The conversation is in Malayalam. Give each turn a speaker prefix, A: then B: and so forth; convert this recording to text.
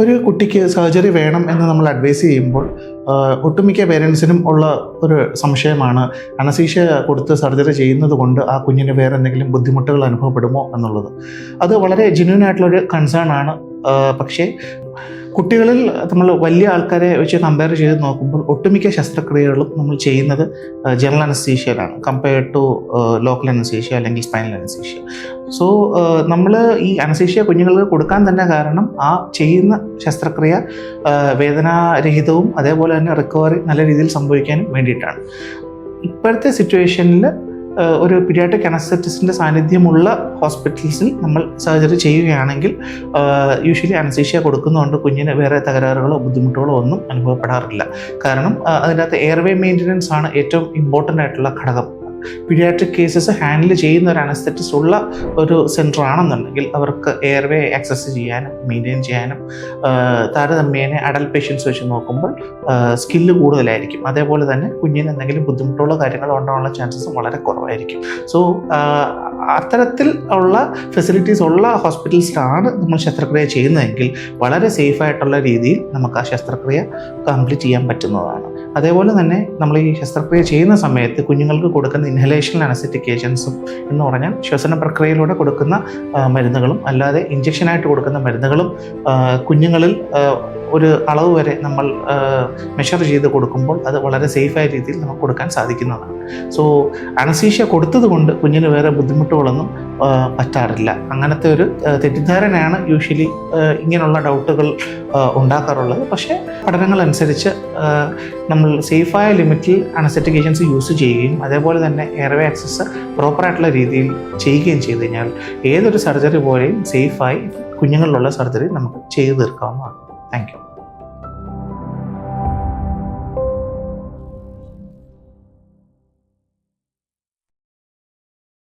A: ഒരു കുട്ടിക്ക് സർജറി വേണം എന്ന് നമ്മൾ അഡ്വൈസ് ചെയ്യുമ്പോൾ ഒട്ടുമിക്ക പേരൻസിനും ഉള്ള ഒരു സംശയമാണ് അനസ്തീഷ്യ കൊടുത്ത് സർജറി ചെയ്യുന്നത് കൊണ്ട് ആ കുഞ്ഞിന് വേറെ എന്തെങ്കിലും ബുദ്ധിമുട്ടുകൾ അനുഭവപ്പെടുമോ എന്നുള്ളത്. അത് വളരെ ജെന്യൂൻ ആയിട്ടുള്ളൊരു കൺസേൺ ആണ്. പക്ഷേ കുട്ടികളിൽ നമ്മൾ വലിയ ആൾക്കാരെ വെച്ച് കമ്പയർ ചെയ്ത് നോക്കുമ്പോൾ ഒട്ടുമിക്ക ശസ്ത്രക്രിയകളും നമ്മൾ ചെയ്യുന്നത് ജനറൽ അനസ്തീഷ്യയിലാണ് കമ്പയർഡ് ടു ലോക്കൽ അനസ്തീഷ്യ അല്ലെങ്കിൽ സ്പൈനൽ അനസ്തീഷ്യ. സോ നമ്മൾ ഈ അനസ്തീഷ്യ കുഞ്ഞുങ്ങൾക്ക് കൊടുക്കാൻ തന്നെ കാരണം ആ ചെയ്യുന്ന ശസ്ത്രക്രിയ വേദനാരഹിതവും അതേപോലെ തന്നെ റിക്കവറി നല്ല രീതിയിൽ സംഭവിക്കാനും വേണ്ടിയിട്ടാണ്. ഇപ്പോഴത്തെ സിറ്റുവേഷനിൽ ഒരു പീഡിയാട്രിക് അനസ്തെറ്റിസ്റ്റിൻ്റെ സാന്നിധ്യമുള്ള ഹോസ്പിറ്റൽസിൽ നമ്മൾ സർജറി ചെയ്യുകയാണെങ്കിൽ യൂഷ്വലി അനസ്തീഷ്യ കൊടുക്കുന്നതുകൊണ്ട് കുഞ്ഞിന് വേറെ തകരാറുകളോ ബുദ്ധിമുട്ടുകളോ ഒന്നും അനുഭവപ്പെടാറില്ല. കാരണം അതിനകത്ത് എയർവേ മെയിൻ്റനൻസ് ആണ് ഏറ്റവും ഇമ്പോർട്ടൻ്റ് ആയിട്ടുള്ള ഘടകം. പീഡിയാട്രിക് കേസസ് ഹാൻഡിൽ ചെയ്യുന്ന ഒരു അനസ്തെറ്റിസ്റ്റ് ഉള്ള ഒരു സെൻറ്റർ ആണെന്നുണ്ടെങ്കിൽ അവർക്ക് എയർവേ ആക്സസ് ചെയ്യാനും മെയിൻറ്റെയിൻ ചെയ്യാനും താരതമ്യേന അഡൽട്ട് പേഷ്യൻസ് വെച്ച് നോക്കുമ്പോൾ സ്കില്ല് കൂടുതലായിരിക്കും. അതേപോലെ തന്നെ കുഞ്ഞിന് എന്തെങ്കിലും ബുദ്ധിമുട്ടുള്ള കാര്യങ്ങൾ ഉണ്ടാകാനുള്ള ചാൻസസും വളരെ കുറവായിരിക്കും. സോ അത്തരത്തിൽ ഉള്ള ഫെസിലിറ്റീസ് ഉള്ള ഹോസ്പിറ്റൽസിലാണ് നമ്മൾ ശസ്ത്രക്രിയ ചെയ്യുന്നതെങ്കിൽ വളരെ സേഫായിട്ടുള്ള രീതിയിൽ നമുക്ക് ആ ശസ്ത്രക്രിയ കംപ്ലീറ്റ് ചെയ്യാൻ പറ്റുന്നതാണ്. അതേപോലെ തന്നെ നമ്മൾ ഈ ശസ്ത്രക്രിയ ചെയ്യുന്ന സമയത്ത് കുഞ്ഞുങ്ങൾക്ക് കൊടുക്കുന്ന ഇൻഹലേഷൻ അനസ്തെറ്റിക് ഏജൻസും എന്ന് പറഞ്ഞാൽ ശ്വസന പ്രക്രിയയിലൂടെ കൊടുക്കുന്ന മരുന്നുകളും അല്ലാതെ ഇഞ്ചക്ഷനായിട്ട് കൊടുക്കുന്ന മരുന്നുകളും കുഞ്ഞുങ്ങളിൽ ഒരു അളവ് വരെ നമ്മൾ മെഷർ ചെയ്ത് കൊടുക്കുമ്പോൾ അത് വളരെ സേഫായ രീതിയിൽ നമുക്ക് കൊടുക്കാൻ സാധിക്കുന്നതാണ്. സോ അനസ്തീഷ്യ കൊടുത്തത് കൊണ്ട് കുഞ്ഞിന് വേറെ ബുദ്ധിമുട്ടുകളൊന്നും പറ്റാറില്ല. അങ്ങനത്തെ ഒരു തെറ്റിദ്ധാരണയാണ് യൂഷ്വലി ഇങ്ങനെയുള്ള ഡൗട്ടുകൾ ഉണ്ടാക്കാറുള്ളത്. പക്ഷേ പഠനങ്ങളനുസരിച്ച് നമ്മൾ സേഫായ ലിമിറ്റിൽ അനസ്തെറ്റിക് ഏജൻസി യൂസ് ചെയ്യുകയും അതേപോലെ തന്നെ എയർവേ ആക്സസ് പ്രോപ്പറായിട്ടുള്ള രീതിയിൽ ചെയ്യുകയും ചെയ്തു കഴിഞ്ഞാൽ ഏതൊരു സർജറി പോലെയും സേഫായി കുഞ്ഞുങ്ങളിലുള്ള സർജറി നമുക്ക് ചെയ്തു തീർക്കാവുന്നതാണ്. Thank you.